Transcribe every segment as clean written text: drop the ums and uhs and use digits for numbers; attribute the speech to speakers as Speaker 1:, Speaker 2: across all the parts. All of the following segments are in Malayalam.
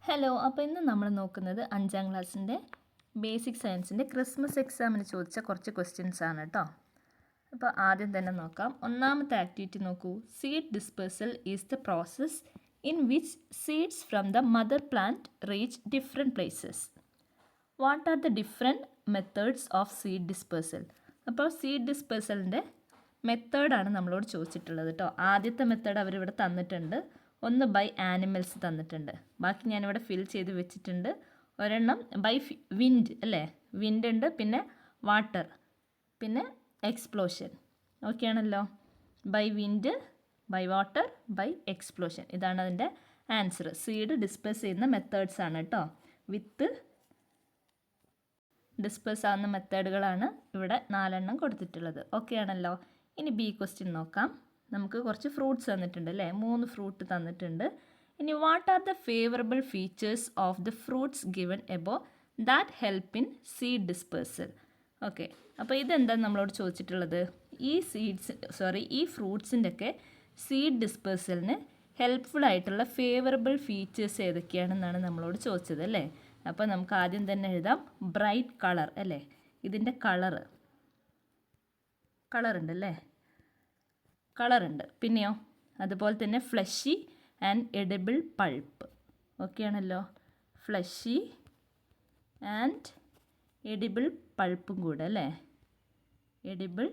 Speaker 1: ഹലോ, അപ്പോൾ ഇന്ന് നമ്മൾ നോക്കുന്നത് 5ാം ക്ലാസ്സിൻ്റെ ബേസിക് സയൻസിൻ്റെ ക്രിസ്മസ് എക്സാമിന് ചോദിച്ച കുറച്ച് ക്വസ്റ്റ്യൻസ് ആണ് കേട്ടോ. അപ്പോൾ ആദ്യം തന്നെ നോക്കാം. ഒന്നാമത്തെ ആക്ടിവിറ്റി നോക്കൂ. Seed dispersal is the process in which seeds from the mother plant reach different places. What are the different methods of seed dispersal? അപ്പോൾ സീഡ് ഡിസ്പേഴ്സലിൻ്റെ മെത്തേഡാണ് നമ്മളോട് ചോദിച്ചിട്ടുള്ളത് കേട്ടോ. ആദ്യത്തെ മെത്തേഡ് അവരിവിടെ തന്നിട്ടുണ്ട്. ഒന്ന് ബൈ ആനിമൽസ് തന്നിട്ടുണ്ട്. ബാക്കി ഞാനിവിടെ ഫിൽ ചെയ്ത് വെച്ചിട്ടുണ്ട്. ഒരെണ്ണം ബൈ വിൻഡ് അല്ലേ, വിൻഡ് ഉണ്ട്, പിന്നെ വാട്ടർ, പിന്നെ എക്സ്പ്ലോഷൻ. ഓക്കെ ആണല്ലോ. By wind, by water, by explosion. ഇതാണ് അതിൻ്റെ ആൻസർ. സീഡ് ഡിസ്പേഴ്സ് ചെയ്യുന്ന മെത്തേഡ്സ് ആണ് കേട്ടോ. വിത്ത് ഡിസ്പേഴ്സ് ആവുന്ന മെത്തേഡുകളാണ് ഇവിടെ 4 കൊടുത്തിട്ടുള്ളത്. ഓക്കെ ആണല്ലോ. ഇനി ബി ക്വസ്റ്റ്യൻ നോക്കാം. നമുക്ക് കുറച്ച് ഫ്രൂട്ട്സ് തന്നിട്ടുണ്ട് അല്ലേ, 3 ഫ്രൂട്ട് തന്നിട്ടുണ്ട്. ഇനി what are the favourable features of the fruits given above that help in seed dispersal? Okay, അപ്പോൾ ഇതെന്താണ് നമ്മളോട് ചോദിച്ചിട്ടുള്ളത്? ഈ ഫ്രൂട്ട്സിൻ്റെ ഒക്കെ സീഡ് ഡിസ്പേഴ്സലിന് ഹെൽപ്ഫുൾ ആയിട്ടുള്ള ഫേവറബിൾ ഫീച്ചേഴ്സ് ഏതൊക്കെയാണെന്നാണ് നമ്മളോട് ചോദിച്ചത് അല്ലേ. അപ്പോൾ നമുക്ക് ആദ്യം തന്നെ എഴുതാം ബ്രൈറ്റ് കളർ അല്ലേ. ഇതിൻ്റെ കളറുണ്ടല്ലേ, കളറുണ്ട്. പിന്നെയോ അതുപോലെ തന്നെ fleshy and edible pulp. Okay ആണല്ലോ. ഫ്ലഷി ആൻഡ് എഡിബിൾ പൾപ്പും കൂടെ അല്ലേ. എഡിബിൾ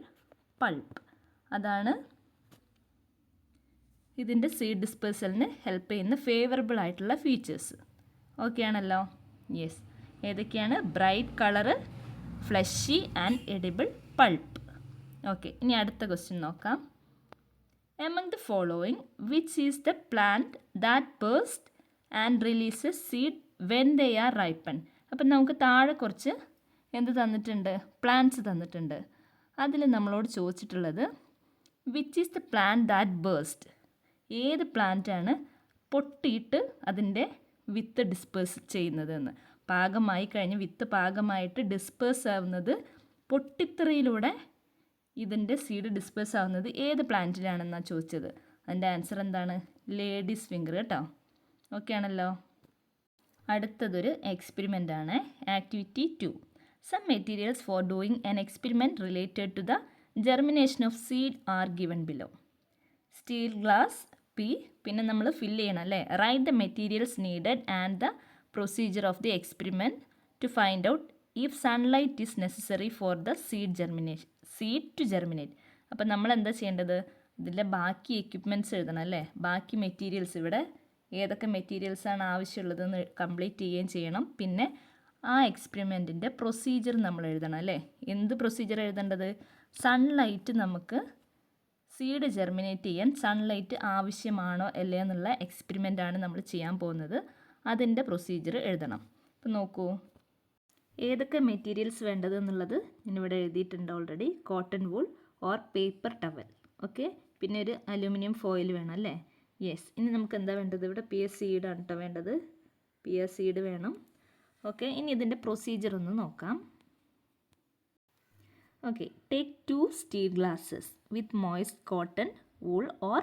Speaker 1: പൾപ്പ് അതാണ് ഇതിൻ്റെ സീഡ് ഡിസ്പേഴ്സലിന് ഹെൽപ്പ് ചെയ്യുന്ന ഫേവറബിൾ ആയിട്ടുള്ള ഫീച്ചേഴ്സ്. ഓക്കെ ആണല്ലോ. യെസ്, ഏതൊക്കെയാണ്? Bright colour, fleshy and edible pulp. Okay, ഇനി അടുത്ത ക്വസ്റ്റ്യൻ നോക്കാം. Among the following, which is the plant that bursts and releases seed when they are ripened? അപ്പം നമുക്ക് താഴെ കുറച്ച് എന്ത് തന്നിട്ടുണ്ട്? പ്ലാന്റ്സ് തന്നിട്ടുണ്ട്. അതിൽ നമ്മളോട് ചോദിച്ചിട്ടുള്ളത് which is the plant that burst. ഏത് പ്ലാന്റാണ് പൊട്ടിയിട്ട് അതിൻ്റെ വിത്ത് ഡിസ്പേഴ്സ് ചെയ്യുന്നതെന്ന്. പാകമായി കഴിഞ്ഞ് വിത്ത് പാകമായിട്ട് ഡിസ്പേഴ്സ് ആവുന്നത് പൊട്ടിത്തെറിയിലൂടെ ഇതിൻ്റെ സീഡ് ഡിസ്പേഴ്സ് ആവുന്നത് ഏത് പ്ലാന്റിലാണെന്നാണ് ചോദിച്ചത്. അതിൻ്റെ ആൻസർ എന്താണ്? ലേഡീസ് ഫിംഗർ കേട്ടോ. ഓക്കെ ആണല്ലോ. അടുത്തതൊരു എക്സ്പെരിമെൻ്റ് ആണ്. Activity 2. Some materials for doing an experiment related to the germination of seed are given below. Steel glass പി, പിന്നെ നമ്മൾ ഫില്ല് ചെയ്യണം അല്ലേ. Write the materials needed and the procedure of the experiment to find out if sunlight is necessary for the seed to germinate. അപ്പം നമ്മൾ എന്താ ചെയ്യേണ്ടത്? ഇതിലെ ബാക്കി എക്യുപ്മെൻറ്റ്സ് എഴുതണം അല്ലേ. ബാക്കി മെറ്റീരിയൽസ് ഇവിടെ ഏതൊക്കെ മെറ്റീരിയൽസാണ് ആവശ്യമുള്ളതെന്ന് കംപ്ലീറ്റ് ചെയ്യുകയും ചെയ്യണം. പിന്നെ ആ എക്സ്പെരിമെൻറ്റിൻ്റെ പ്രൊസീജിയർ നമ്മൾ എഴുതണം അല്ലേ. എന്ത് പ്രൊസീജിയർ എഴുതേണ്ടത്? സൺലൈറ്റ് നമുക്ക് സീഡ് ജെർമിനേറ്റ് ചെയ്യാൻ സൺലൈറ്റ് ആവശ്യമാണോ അല്ലേ എന്നുള്ള എക്സ്പെരിമെൻ്റാണ് നമ്മൾ ചെയ്യാൻ പോകുന്നത്. അതിൻ്റെ പ്രൊസീജിയർ എഴുതണം. അപ്പം നോക്കൂ, ഏതൊക്കെ മെറ്റീരിയൽസ് വേണ്ടത് എന്നുള്ളത് ഞാനിവിടെ എഴുതിയിട്ടുണ്ട് already. Cotton wool or paper towel. Okay, പിന്നെ ഒരു അലൂമിനിയം ഫോയിൽ വേണം അല്ലേ. യെസ്, ഇനി നമുക്ക് എന്താ വേണ്ടത്? ഇവിടെ പിയർ സീഡാണ് കേട്ടോ വേണ്ടത്. പിയർ സീഡ് വേണം. ഓക്കെ, ഇനി ഇതിൻ്റെ പ്രൊസീജിയർ ഒന്ന് നോക്കാം. Okay, take 2 steel glasses with moist cotton wool or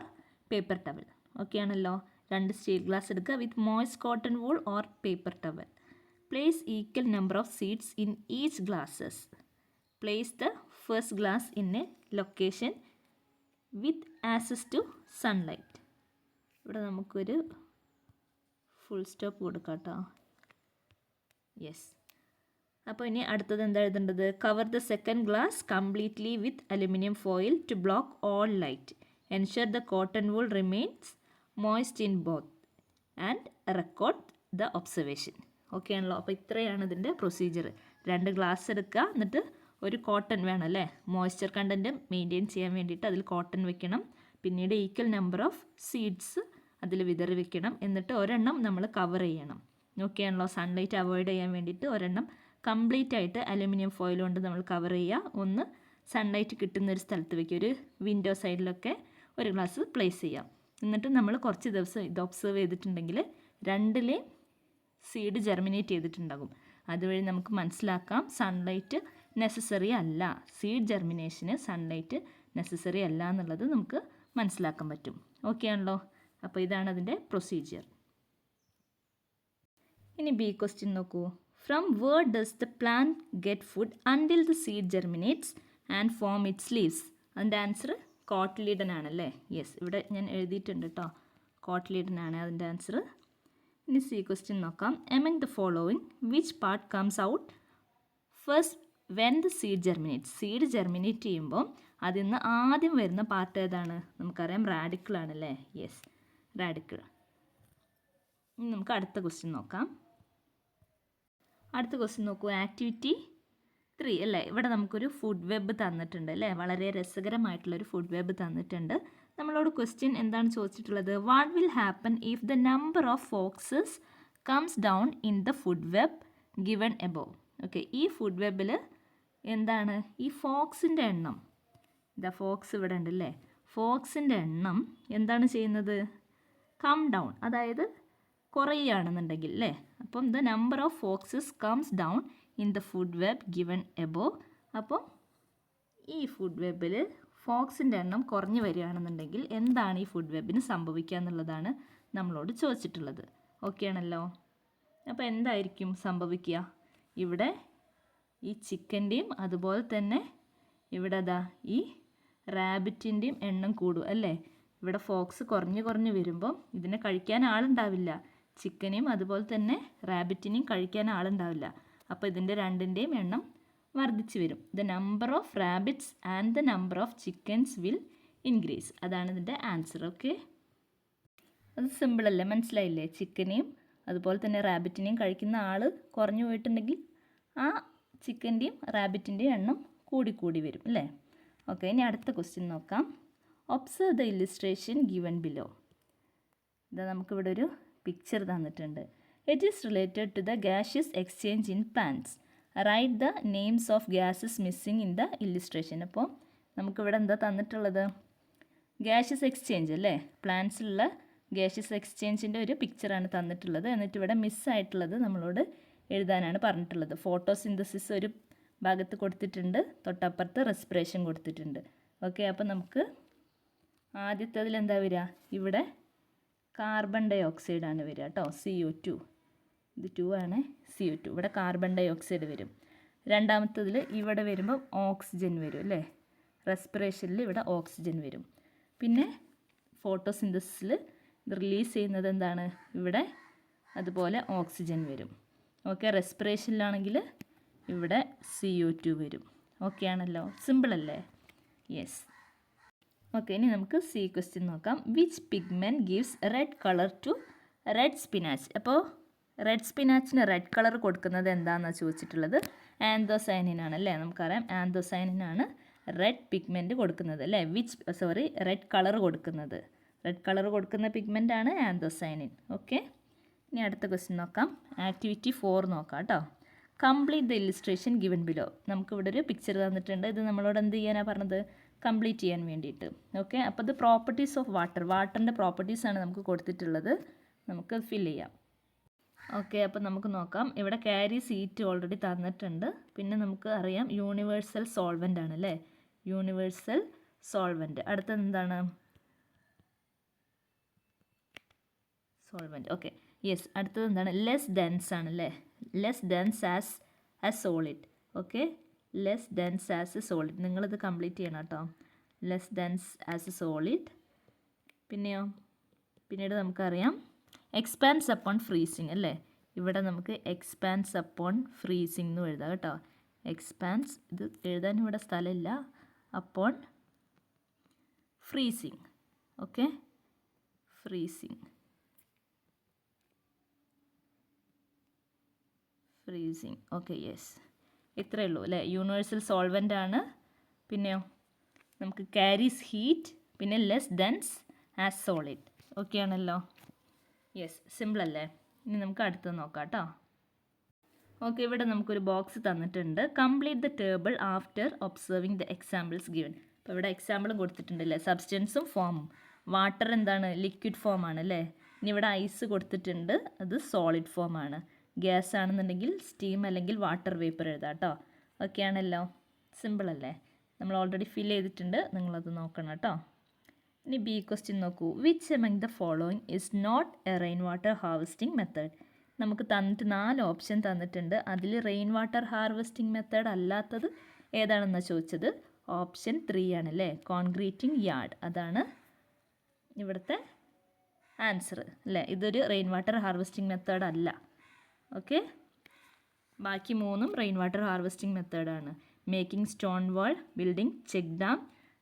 Speaker 1: paper towel. Okay ആണല്ലോ. 2 സ്റ്റീൽ ഗ്ലാസ് എടുക്കുക with moist cotton wool or paper towel. Place equal number of seeds in each glasses. Place the first glass in a location with access to sunlight. ഇവിടെ നമുക്കൊരു ഫുൾ സ്റ്റോപ്പ് കൊടുക്കാം കേട്ടോ. യെസ്, അപ്പോൾ ഇനി അടുത്തത് എന്താ എഴുതേണ്ടത്? Cover the second glass completely with aluminium foil to block all light. Ensure the cotton wool remains moist in both and record the observation. Okay ആണല്ലോ. അപ്പോൾ ഇത്രയാണ് ഇതിൻ്റെ പ്രൊസീജിയർ. 2 ഗ്ലാസ് എടുക്കുക, എന്നിട്ട് ഒരു കോട്ടൺ വേണം അല്ലേ. മോയ്സ്ചർ കണ്ടൻറ്റ് മെയിൻറ്റെയിൻ ചെയ്യാൻ വേണ്ടിയിട്ട് അതിൽ കോട്ടൺ വെക്കണം. പിന്നീട് ഈക്വൽ നമ്പർ ഓഫ് സീഡ്സ് അതിൽ വിതറി വെക്കണം. എന്നിട്ട് ഒരെണ്ണം നമ്മൾ കവർ ചെയ്യണം. ഓക്കെ ആണല്ലോ. സൺലൈറ്റ് അവോയ്ഡ് ചെയ്യാൻ വേണ്ടിയിട്ട് ഒരെണ്ണം കംപ്ലീറ്റ് ആയിട്ട് അലുമിനിയം ഫോയിൽ കൊണ്ട് നമ്മൾ കവർ ചെയ്യുക. ഒന്ന് സൺലൈറ്റ് കിട്ടുന്ന ഒരു സ്ഥലത്ത് വയ്ക്കുക. ഒരു വിൻഡോ സൈഡിലൊക്കെ ഒരു ഗ്ലാസ് പ്ലേസ് ചെയ്യാം. എന്നിട്ട് നമ്മൾ കുറച്ച് ദിവസം ഇത് ഒബ്സർവ് ചെയ്തിട്ടുണ്ടെങ്കിൽ 2 സീഡ് ജെർമിനേറ്റ് ചെയ്തിട്ടുണ്ടാകും. അതുവഴി നമുക്ക് മനസ്സിലാക്കാം സൺലൈറ്റ് നെസസറി അല്ല. സീഡ് ജെർമിനേഷന് സൺലൈറ്റ് നെസസറി അല്ല എന്നുള്ളത് നമുക്ക് മനസ്സിലാക്കാൻ പറ്റും. ഓക്കെ ആണല്ലോ. അപ്പോൾ ഇതാണ് അതിൻ്റെ പ്രൊസീജിയർ. ഇനി ബി ക്വസ്റ്റ്യൻ നോക്കൂ. From where does the plant get food until the seed germinates and form its leaves? അതിൻ്റെ ആൻസർ കോട്ട്ലീഡൻ ആണല്ലേ. യെസ്, ഇവിടെ ഞാൻ എഴുതിയിട്ടുണ്ട് കേട്ടോ, കോട്ട്ലീഡൻ ആണ് അതിൻ്റെ ആൻസർ. ഇനി സി ക്വസ്റ്റ്യൻ നോക്കാം. Among the following which part comes out first when the seed germinate? Seed germinate ചെയ്യുമ്പോൾ അതിൽ നിന്ന് ആദ്യം വരുന്ന പാർട്ട് ഏതാണ്? നമുക്കറിയാം റാഡിക്കിൾ ആണല്ലേ. Yes, radical. ഇനി നമുക്ക് അടുത്ത ക്വസ്റ്റ്യൻ നോക്കാം. അടുത്ത ക്വസ്റ്റ്യൻ നോക്കൂ. ആക്ടിവിറ്റി 3 അല്ലേ. ഇവിടെ നമുക്കൊരു ഫുഡ് വെബ് തന്നിട്ടുണ്ട് അല്ലേ. വളരെ രസകരമായിട്ടുള്ളൊരു ഫുഡ് വെബ് തന്നിട്ടുണ്ട്. നമ്മളോട് ക്വസ്റ്റ്യൻ എന്താണ് ചോദിച്ചിട്ടുള്ളത്? What will happen if the number of foxes comes down in the food web given above? Okay, ഈ ഫുഡ് വെബിൽ എന്താണ് ഈ ഫോക്സിൻ്റെ എണ്ണം? ഇതാ ഫോക്സ് ഇവിടെ ഉണ്ട് അല്ലേ. ഫോക്സിൻ്റെ എണ്ണം എന്താണ് ചെയ്യുന്നത്? കം ഡൗൺ, അതായത് കുറയുകയാണെന്നുണ്ടെങ്കിൽ അല്ലേ. അപ്പം the number of foxes comes down in the food web given above. അപ്പോൾ ഈ ഫുഡ് വെബിൽ ഫോക്സിൻ്റെ എണ്ണം കുറഞ്ഞു വരികയാണെന്നുണ്ടെങ്കിൽ എന്താണ് ഈ ഫുഡ് വെബിന് സംഭവിക്കുക എന്നുള്ളതാണ് നമ്മളോട് ചോദിച്ചിട്ടുള്ളത്. ഓക്കെ ആണല്ലോ. അപ്പോൾ എന്തായിരിക്കും സംഭവിക്കുക? ഇവിടെ ഈ ചിക്കൻ്റെയും അതുപോലെ തന്നെ ഇവിടെ അതാ ഈ റാബിറ്റിൻ്റെയും എണ്ണം കൂടും അല്ലേ. ഇവിടെ ഫോക്സ് കുറഞ്ഞു വരുമ്പോൾ ഇതിനെ കഴിക്കാൻ ആളുണ്ടാവില്ല. ചിക്കനെയും അതുപോലെ തന്നെ റാബിറ്റിനെയും കഴിക്കാൻ ആളുണ്ടാവില്ല. അപ്പോൾ ഇതിൻ്റെ രണ്ടിൻ്റെയും എണ്ണം വർദ്ധിച്ചു വരും. The number of rabbits and the number of chickens will increase. അതാണ് ഇതിൻ്റെ ആൻസർ. ഓക്കെ, അത് സിമ്പിളല്ലേ, മനസ്സിലായില്ലേ? ചിക്കനെയും അതുപോലെ തന്നെ റാബിറ്റിനെയും കഴിക്കുന്ന ആൾ കുറഞ്ഞു പോയിട്ടുണ്ടെങ്കിൽ ആ ചിക്കൻ്റെയും റാബിറ്റിൻ്റെയും എണ്ണം കൂടി വരും അല്ലേ. ഓക്കെ, ഇനി അടുത്ത ക്വസ്റ്റ്യൻ നോക്കാം. Observe the illustration given below. ഇതാ നമുക്കിവിടെ ഒരു പിക്ചർ തന്നിട്ടുണ്ട്. It is related to the gaseous exchange in plants. Write the names of gases missing in the illustration. അപ്പോൾ നമുക്കിവിടെ എന്താ തന്നിട്ടുള്ളത്? gaseous എക്സ്ചേഞ്ച് അല്ലേ. പ്ലാന്റ്സിലുള്ള gaseous എക്സ്ചേഞ്ചിൻ്റെ ഒരു പിക്ചറാണ് തന്നിട്ടുള്ളത്. എന്നിട്ട് ഇവിടെ മിസ്സായിട്ടുള്ളത് നമ്മളോട് എഴുതാനാണ് പറഞ്ഞിട്ടുള്ളത്. ഫോട്ടോസിന്തസിസ് ഒരു ഭാഗത്ത് കൊടുത്തിട്ടുണ്ട്, തൊട്ടപ്പുറത്ത് റെസ്പിറേഷൻ കൊടുത്തിട്ടുണ്ട്. ഓക്കെ, അപ്പോൾ നമുക്ക് ആദ്യത്തേതിൽ എന്താ വരിക? ഇവിടെ കാർബൺ ഡൈ ഓക്സൈഡാണ് വരിക കേട്ടോ, CO2. ഇത് 2 ആണ്, CO2. ഇവിടെ കാർബൺ ഡൈ ഓക്സൈഡ് വരും. രണ്ടാമത്തതിൽ ഇവിടെ വരുമ്പോൾ ഓക്സിജൻ വരും അല്ലേ. റെസ്പിറേഷനിൽ ഇവിടെ ഓക്സിജൻ വരും. പിന്നെ ഫോട്ടോസിന്തസിസിൽ ഇത് റിലീസ് ചെയ്യുന്നത് എന്താണ്? ഇവിടെ അതുപോലെ ഓക്സിജൻ വരും. ഓക്കെ, റെസ്പിറേഷനിലാണെങ്കിൽ ഇവിടെ CO2 വരും. ഓക്കെ ആണല്ലോ, സിമ്പിളല്ലേ? യെസ്. ഓക്കെ, ഇനി നമുക്ക് സി ക്വസ്റ്റ്യൻ നോക്കാം. Which pigment gives red colour to red spinach? അപ്പോൾ റെഡ് സ്പിനാച്ചിന് റെഡ് കളർ കൊടുക്കുന്നത് എന്താണെന്നാണ് ചോദിച്ചിട്ടുള്ളത്? ആന്തോസൈനിൻ ആണല്ലേ. നമുക്കറിയാം ആന്തോസൈനിനാണ് റെഡ് പിഗ്മെൻറ്റ് കൊടുക്കുന്നത് അല്ലേ. റെഡ് കളർ കൊടുക്കുന്നത്. റെഡ് കളർ കൊടുക്കുന്ന പിഗ്മെൻ്റ് ആണ് ആന്തോസൈനിൻ. ഓക്കെ, ഇനി അടുത്ത ക്വസ്റ്റ്യൻ നോക്കാം. ആക്ടിവിറ്റി 4 നോക്കാം കേട്ടോ. Complete the illustration given below. നമുക്കിവിടെ ഒരു പിക്ചർ തന്നിട്ടുണ്ട്. ഇത് നമ്മളോട് എന്ത് ചെയ്യാനാണ് പറഞ്ഞത്? കംപ്ലീറ്റ് ചെയ്യാൻ വേണ്ടിയിട്ട്. ഓക്കെ, അപ്പോൾ ഇത് പ്രോപ്പർട്ടീസ് ഓഫ് വാട്ടറിൻ്റെ പ്രോപ്പർട്ടീസാണ് നമുക്ക് കൊടുത്തിട്ടുള്ളത്. നമുക്ക് ഫിൽ ചെയ്യാം. ഓക്കെ, അപ്പോൾ നമുക്ക് നോക്കാം. ഇവിടെ ക്യാരി സീറ്റ് ഓൾറെഡി തന്നിട്ടുണ്ട്. പിന്നെ നമുക്ക് അറിയാം യൂണിവേഴ്സൽ സോൾവെൻ്റ് ആണ് അല്ലേ. Universal solvent. അടുത്തത് എന്താണ്? സോൾവെൻ്റ്. Okay, yes. അടുത്തത് എന്താണ്? ലെസ് ഡെൻസ് ആണല്ലേ. Less dense as solid. Okay, less dense as A solid. നിങ്ങളിത് കംപ്ലീറ്റ് ചെയ്യണം കേട്ടോ. Less dense as A solid. പിന്നീട് നമുക്കറിയാം എക്സ്പാൻസ് അപ്പോൺ ഫ്രീസിങ് അല്ലേ. ഇവിടെ നമുക്ക് എക്സ്പാൻസ് അപ്പോൺ ഫ്രീസിങ് എന്ന് എഴുതാം കേട്ടോ. എക്സ്പാൻസ്, ഇത് എഴുതാൻ ഇവിടെ സ്ഥലമില്ല. Upon freezing. Okay, freezing. Okay, yes. ഇത്രയേ ഉള്ളൂ അല്ലേ. യൂണിവേഴ്സൽ സോൾവെൻ്റ് ആണ്. പിന്നെയോ നമുക്ക് ക്യാരീസ് ഹീറ്റ്, പിന്നെ less dense as solid. Okay ആണല്ലോ. യെസ്, സിമ്പിൾ അല്ലേ. ഇനി നമുക്ക് അടുത്തത് നോക്കാം കേട്ടോ. ഓക്കെ, ഇവിടെ നമുക്കൊരു ബോക്സ് തന്നിട്ടുണ്ട്. Complete the table after observing the examples given. അപ്പോൾ ഇവിടെ എക്സാമ്പിളും കൊടുത്തിട്ടുണ്ടല്ലേ. സബ്സ്റ്റൻസും ഫോമും. വാട്ടർ എന്താണ്? ലിക്വിഡ് ഫോമാണ് അല്ലേ. ഇനി ഇവിടെ ഐസ് കൊടുത്തിട്ടുണ്ട്, അത് സോളിഡ് ഫോമാണ്. ഗ്യാസ് ആണെന്നുണ്ടെങ്കിൽ സ്റ്റീം അല്ലെങ്കിൽ വാട്ടർ വേപ്പർ എഴുതാം കേട്ടോ. ഓക്കെ ആണല്ലോ, സിമ്പിൾ അല്ലേ. നമ്മൾ ഓൾറെഡി ഫിൽ ചെയ്തിട്ടുണ്ട്, നിങ്ങളത് നോക്കണം കേട്ടോ. ഇനി ബി ക്വസ്റ്റ്യൻ നോക്കൂ. Which among the following is not a rain water harvesting method? നമുക്ക് തന്നിട്ട് 4 ഓപ്ഷൻ തന്നിട്ടുണ്ട്. അതിൽ റെയിൻ വാട്ടർ ഹാർവെസ്റ്റിംഗ് മെത്തേഡ് അല്ലാത്തത് ഏതാണെന്നാണ് ചോദിച്ചത്. ഓപ്ഷൻ 3 ആണല്ലേ, കോൺക്രീറ്റിംഗ് യാർഡ്. അതാണ് ഇവിടുത്തെ ആൻസർ അല്ലേ. ഇതൊരു റെയിൻ വാട്ടർ ഹാർവെസ്റ്റിംഗ് മെത്തേഡ് അല്ല. ഓക്കെ, ബാക്കി 3ഉം റെയിൻ വാട്ടർ ഹാർവെസ്റ്റിംഗ് മെത്തേഡാണ്. Making stone wall, building check dam,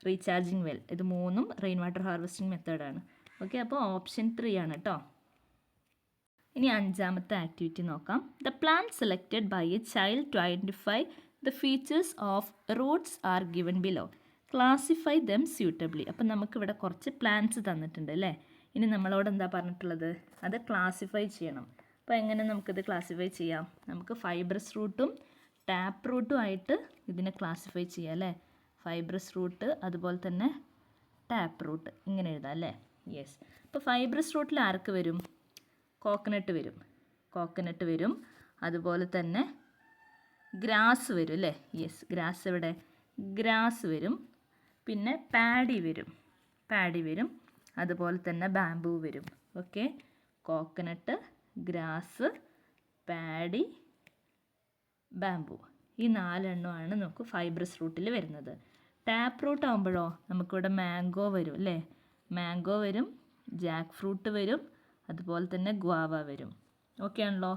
Speaker 1: recharging well. ഇത് 3ഉം റെയിൻ വാട്ടർ ഹാർവെസ്റ്റിംഗ് മെത്തേഡാണ്. ഓക്കെ, അപ്പോൾ ഓപ്ഷൻ 3 ആണ് കേട്ടോ. ഇനി 5ാമത്തെ ആക്ടിവിറ്റി നോക്കാം. The plant selected by a child to identify the features of roots are given below. Classify them suitably. അപ്പം നമുക്കിവിടെ കുറച്ച് പ്ലാൻസ് തന്നിട്ടുണ്ട് അല്ലേ. ഇനി നമ്മളോട് എന്താ പറഞ്ഞിട്ടുള്ളത്, അത് ക്ലാസിഫൈ ചെയ്യണം. അപ്പോൾ എങ്ങനെ നമുക്കിത് ക്ലാസിഫൈ ചെയ്യാം? നമുക്ക് ഫൈബ്രസ് റൂട്ടും ടാപ്പ് റൂട്ടും ആയിട്ട് ഇതിനെ ക്ലാസിഫൈ ചെയ്യാം അല്ലേ. ഫൈബ്രസ് റൂട്ട് അതുപോലെ തന്നെ ടാപ്പ് റൂട്ട് ഇങ്ങനെ എഴുതാം അല്ലേ. യെസ്. അപ്പോൾ ഫൈബ്രസ് റൂട്ടിൽ ആർക്ക് വരും? കോക്കനട്ട് വരും. കോക്കനട്ട് വരും. അതുപോലെ തന്നെ ഗ്രാസ് വരും അല്ലേ. യെസ്, ഗ്രാസ് എവിടെ? ഗ്രാസ് വരും. പിന്നെ പാഡി വരും. പാഡി വരും. അതുപോലെ തന്നെ ബാംബൂ വരും. Okay, coconut, grass, paddy, bamboo. ഈ 4 എണ്ണമാണ് നമുക്ക് ഫൈബ്രസ് റൂട്ടിൽ വരുന്നത്. ടാപ്പ് റൂട്ട് ആകുമ്പോഴോ നമുക്കിവിടെ മാംഗോ വരും അല്ലേ. മാംഗോ വരും, ജാക്ക് ഫ്രൂട്ട് വരും, അതുപോലെ തന്നെ ഗ്വാവ വരും. ഓക്കെ ആണല്ലോ.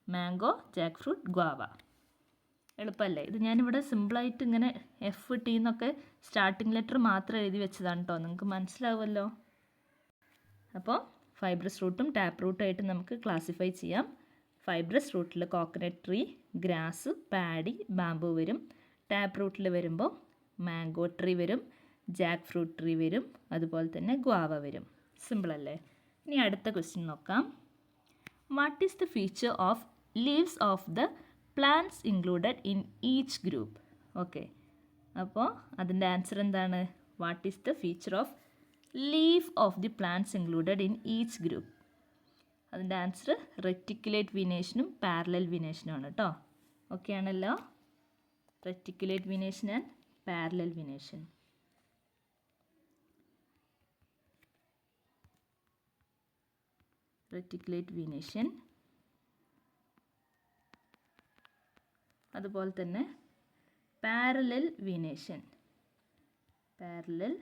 Speaker 1: Mango, jack fruit, guava. എളുപ്പമല്ലേ? ഇത് ഞാനിവിടെ സിമ്പിളായിട്ട് ഇങ്ങനെ എഫ് ടി എന്നൊക്കെ സ്റ്റാർട്ടിംഗ് ലെറ്റർ മാത്രം എഴുതി വെച്ചതാണ് കേട്ടോ. നിങ്ങൾക്ക് മനസ്സിലാവുമല്ലോ. അപ്പോൾ ഫൈബ്രസ് റൂട്ടും ടാപ്പ് റൂട്ടും ആയിട്ട് നമുക്ക് ക്ലാസിഫൈ ചെയ്യാം. ഫൈബ്രസ് റൂട്ടിൽ coconut tree, grass, paddy, bamboo വരും. ടാപ്പ് റൂട്ടിൽ വരുമ്പോൾ മാംഗോ ട്രീ വരും, ജാക്ക് ഫ്രൂട്ട് ട്രീ വരും, അതുപോലെ തന്നെ ഗ്വാവ വരും. സിമ്പിളല്ലേ? ഇനി അടുത്ത ക്വസ്റ്റ്യൻ നോക്കാം. What is the feature of leaves of the plants included in each group? Okay, അപ്പോൾ അതിൻ്റെ ആൻസർ എന്താണ്? What is the feature of leaf of the plants included in each group? അതിൻ്റെ ആൻസർ റെറ്റിക്കുലേറ്റ് വിനേഷനും പാരലൽ വിനേഷനും ആണ് കേട്ടോ. ഓക്കെ ആണല്ലോ. Reticulate venation and parallel venation. Reticulate venation, അതുപോലെ തന്നെ parallel venation. Parallel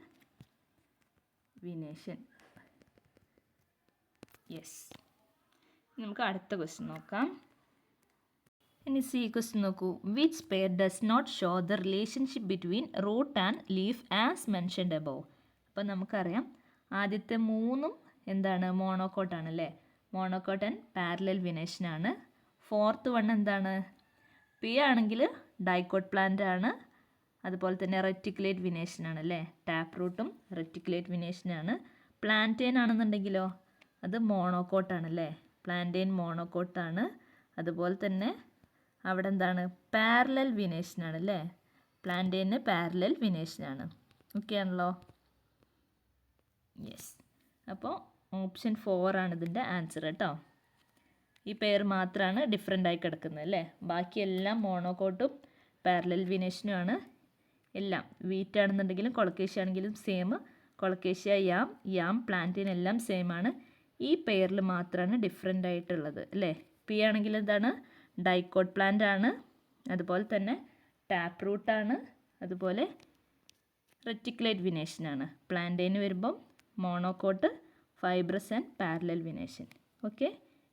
Speaker 1: venation. Yes. നമുക്ക് അടുത്ത ക്വസ്റ്റ്യൻ നോക്കാം. ഇനി സി ക്വസ്റ്റ്യൻ നോക്കൂ. Which pair does not show the relationship between root and leaf as mentioned above? അപ്പോൾ നമുക്കറിയാം ആദ്യത്തെ 3ഉം എന്താണ്? മോണോക്കോട്ടാണ് അല്ലേ. മോണോക്കോട്ട് ആൻഡ് പാരലൽ വിനേഷനാണ്. 4th വൺ എന്താണ്? പി ആണെങ്കിൽ ഡൈക്കോട്ട് പ്ലാന്റ് ആണ്. അതുപോലെ തന്നെ റെറ്റിക്കുലേറ്റ് വിനേഷനാണ് അല്ലേ. ടാപ്പ് റൂട്ടും റെറ്റിക്കുലേറ്റ് വിനേഷനാണ്. പ്ലാന്റെയിൻ ആണെന്നുണ്ടെങ്കിലോ അത് മോണോക്കോട്ടാണ് അല്ലേ. പ്ലാന്റെയിൻ മോണോക്കോട്ടാണ്. അതുപോലെ തന്നെ അവിടെ എന്താണ്? പാരലൽ വിനേഷനാണ് അല്ലേ. പ്ലാന്റെയിന് പാരലൽ വിനേഷനാണ്. ഓക്കെ ആണല്ലോ. യെസ്. അപ്പോൾ ഓപ്ഷൻ 4 ആണ് ഇതിൻ്റെ ആൻസർ കേട്ടോ. ഈ പെയർ മാത്രമാണ് ഡിഫറെൻ്റ് ആയി കിടക്കുന്നത് അല്ലേ. ബാക്കിയെല്ലാം മോണോക്കോട്ടും പാരലൽ വിനേഷനുമാണ്. എല്ലാം വീറ്റ് ആണെന്നുണ്ടെങ്കിലും കൊളക്കേഷ്യ ആണെങ്കിലും സെയിം. കൊളക്കേഷ്യ, യാം, പ്ലാന്റെയിൻ എല്ലാം സെയിം ആണ്. ഈ പെയറിൽ മാത്രമാണ് ഡിഫറെൻ്റ് ആയിട്ടുള്ളത് അല്ലേ. പി ആണെങ്കിൽ എന്താണ്? ഡൈക്കോട്ട് പ്ലാന്റ് ആണ്. അതുപോലെ തന്നെ ടാപ്പ് റൂട്ടാണ്. അതുപോലെ റെറ്റിക്കുലേറ്റ് വിനേഷനാണ്. പ്ലാന്റെയിന് വരുമ്പം monocot, fibrous and parallel venation. Okay,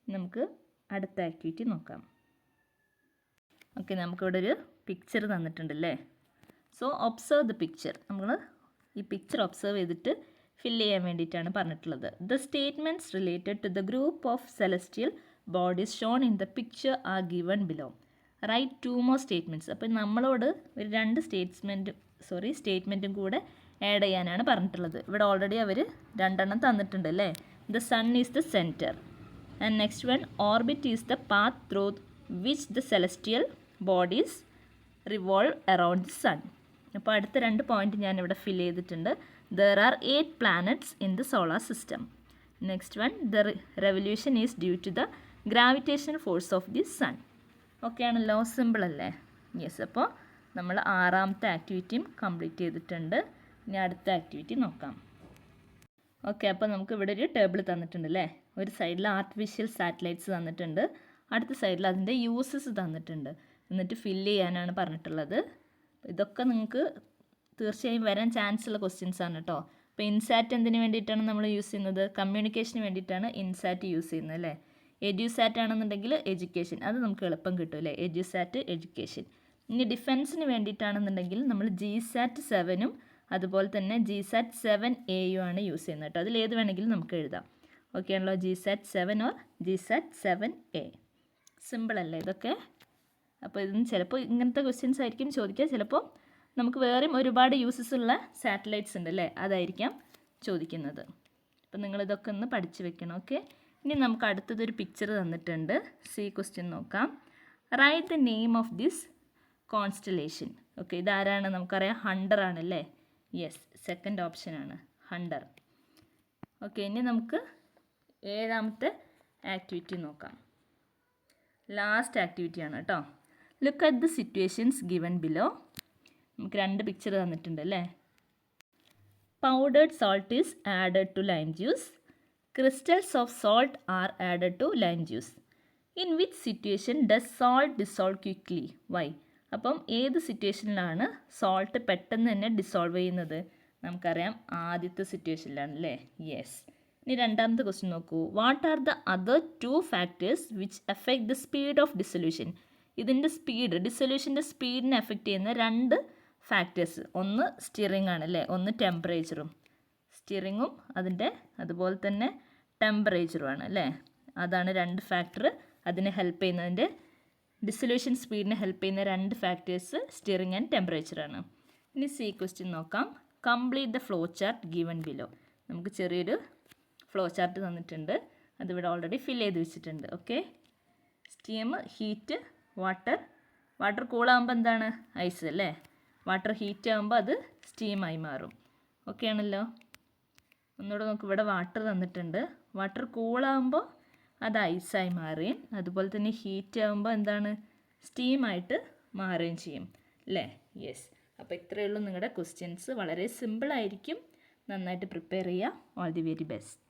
Speaker 1: നമുക്ക് അടുത്ത ആക്ടിവിറ്റി നോക്കാം. ഓക്കെ, നമുക്കിവിടെ ഒരു പിക്ചർ തന്നിട്ടുണ്ടല്ലേ. So observe the picture. നമ്മൾ ഈ പിക്ചർ ഒബ്സർവ് ചെയ്തിട്ട് ഫില്ല് ചെയ്യാൻ വേണ്ടിയിട്ടാണ് പറഞ്ഞിട്ടുള്ളത്. The statements related to the group of celestial bodies shown in the picture are given below. Write 2 more statements. അപ്പോൾ നമ്മളോട് ഒരു 2 സ്റ്റേറ്റ്മെൻറ്റും കൂടെ ആഡ് ചെയ്യാനാണ് പറഞ്ഞിട്ടുള്ളത്. ഇവിടെ ഓൾറെഡി അവർ 2 എണ്ണം തന്നിട്ടുണ്ട് അല്ലേ. The sun is the centre and next one orbit is the path through which the celestial bodies revolve around the sun. അപ്പോൾ അടുത്ത 2 പോയിന്റ് ഞാനിവിടെ ഫിൽ ചെയ്തിട്ടുണ്ട്. There are 8 planets in the solar system. Next one, the revolution is due to the gravitational force of the sun. Okay ആണല്ലോ. സിമ്പിൾ അല്ലേ. യെസ്. അപ്പോൾ നമ്മൾ 6ാമത്തെ ആക്ടിവിറ്റിയും കംപ്ലീറ്റ് ചെയ്തിട്ടുണ്ട്. ഇനി അടുത്ത ആക്ടിവിറ്റി നോക്കാം. ഓക്കെ, അപ്പോൾ നമുക്ക് ഇവിടെ ഒരു ടേബിൾ തന്നിട്ടുണ്ട് അല്ലേ. ഒരു സൈഡിൽ ആർട്ടിഫിഷ്യൽ സാറ്റലൈറ്റ്സ് തന്നിട്ടുണ്ട്, അടുത്ത സൈഡിൽ അതിൻ്റെ യൂസസ് തന്നിട്ടുണ്ട്. എന്നിട്ട് ഫില്ല് ചെയ്യാനാണ് പറഞ്ഞിട്ടുള്ളത്. ഇതൊക്കെ നിങ്ങൾക്ക് തീർച്ചയായും വരാൻ ചാൻസ് ഉള്ള ക്വസ്റ്റ്യൻസ് ആണ് കേട്ടോ. അപ്പോൾ ഇൻസാറ്റ് എന്തിനു വേണ്ടിയിട്ടാണ് നമ്മൾ യൂസ് ചെയ്യുന്നത്? കമ്മ്യൂണിക്കേഷന് വേണ്ടിയിട്ടാണ് ഇൻസാറ്റ് യൂസ് ചെയ്യുന്നത് അല്ലേ. എഡ്യൂസാറ്റ് ആണെന്നുണ്ടെങ്കിൽ എഡ്യൂക്കേഷൻ, അത് നമുക്ക് എളുപ്പം കിട്ടും അല്ലേ, എഡ്യൂസാറ്റ് എഡ്യൂക്കേഷൻ. ഇനി ഡിഫെൻസിന് വേണ്ടിയിട്ടാണെന്നുണ്ടെങ്കിൽ നമ്മൾ ജിസാറ്റ് 7ഉം അതുപോലെ തന്നെ ജിസാറ്റ് 7A ആണ് യൂസ് ചെയ്യുന്നത് കേട്ടോ. അതിലേത് വേണമെങ്കിലും നമുക്ക് എഴുതാം. ഓക്കെ ആണല്ലോ, ജിസാറ്റ് 7 ഓർ ജിസാറ്റ് 7A. സിമ്പിളല്ലേ ഇതൊക്കെ? അപ്പോൾ ഇതിന് ചിലപ്പോൾ ഇങ്ങനത്തെ ക്വസ്റ്റ്യൻസ് ആയിരിക്കും ചോദിക്കുക, ചിലപ്പോൾ നമുക്ക് വേറെയും ഒരുപാട് യൂസസ് ഉള്ള സാറ്റലൈറ്റ്സ് ഉണ്ട് അല്ലേ, അതായിരിക്കാം ചോദിക്കുന്നത്. അപ്പോൾ നിങ്ങളിതൊക്കെ ഒന്ന് പഠിച്ച് വെക്കണം. ഓക്കെ, ഇനി നമുക്ക് അടുത്തതൊരു പിക്ചർ തന്നിട്ടുണ്ട്. സി ക്വസ്റ്റ്യൻ നോക്കാം. Write the name of this constellation. Okay, ഇതാരാണ്? നമുക്കറിയാം ഹണ്ടർ ആണല്ലേ. യെസ്, സെക്കൻഡ് ഓപ്ഷനാണ് ഹണ്ടർ. ഓക്കെ, ഇനി നമുക്ക് 7ാമത്തെ ആക്ടിവിറ്റി നോക്കാം. ലാസ്റ്റ് ആക്ടിവിറ്റിയാണ് കേട്ടോ. Look at the situations given below. നമുക്ക് 2 പിക്ചർ തന്നിട്ടുണ്ട് അല്ലേ. Powdered salt is added to lime juice. Crystals of salt are added to lime juice. In which situation does salt dissolve quickly? Why? അപ്പം ഏത് സിറ്റുവേഷനിലാണ് സോൾട്ട് പെട്ടെന്ന് തന്നെ ഡിസോൾവ് ചെയ്യുന്നത്? നമുക്കറിയാം ആദ്യത്തെ സിറ്റുവേഷനിലാണ് അല്ലേ. യെസ്. ഇനി 2ാമത്തെ ക്വസ്റ്റ്യൻ നോക്കൂ. What are the other 2 factors which effect the speed of dissolution? ഇതിൻ്റെ സ്പീഡ്, ഡിസൊല്യൂഷൻ്റെ സ്പീഡിനെ എഫക്റ്റ് ചെയ്യുന്ന 2 ഫാക്ടേഴ്സ്. ഒന്ന് സ്റ്റിറിങ് ആണ് അല്ലേ, ഒന്ന് ടെമ്പറേച്ചറും. സ്റ്റിറിങ്ങും അതുപോലെ തന്നെ ടെമ്പറേച്ചറുമാണ് അല്ലേ. അതാണ് 2 ഫാക്ടർ. അതിനെ ഹെൽപ്പ് ചെയ്യുന്നതിൻ്റെ ഡിസൊല്യൂഷൻ സ്പീഡിനെ ഹെൽപ്പ് ചെയ്യുന്ന 2 ഫാക്ടേഴ്സ് സ്റ്റിറിങ് ആൻഡ് ടെമ്പറേച്ചറാണ്. ഇനി സി ക്വസ്റ്റ്യൻ നോക്കാം. Complete the flow chart given below. നമുക്ക് ചെറിയൊരു ഫ്ലോ ചാർട്ട് തന്നിട്ടുണ്ട്, അതിവിടെ ഓൾറെഡി ഫിൽ ചെയ്ത് വെച്ചിട്ടുണ്ട്. ഓക്കെ, സ്റ്റീം, ഹീറ്റ്, വാട്ടർ കൂളാകുമ്പോൾ എന്താണ്? ഐസ് അല്ലേ. വാട്ടർ ഹീറ്റ് ആകുമ്പോൾ അത് സ്റ്റീമായി മാറും. ഓക്കെ ആണല്ലോ. ഒന്നുകൂടെ നമുക്ക് ഇവിടെ വാട്ടർ തന്നിട്ടുണ്ട്. വാട്ടർ കൂളാകുമ്പോൾ അത് ഐസായി മാറുകയും അതുപോലെ തന്നെ ഹീറ്റ് ആകുമ്പോൾ എന്താണ്? സ്റ്റീമായിട്ട് മാറുകയും ചെയ്യും അല്ലേ. യെസ്. അപ്പോൾ ഇത്രയേ ഉള്ളൂ നിങ്ങളുടെ ക്വസ്റ്റ്യൻസ്. വളരെ സിമ്പിളായിരിക്കും. നന്നായിട്ട് പ്രിപ്പയർ ചെയ്യുക. All the very best.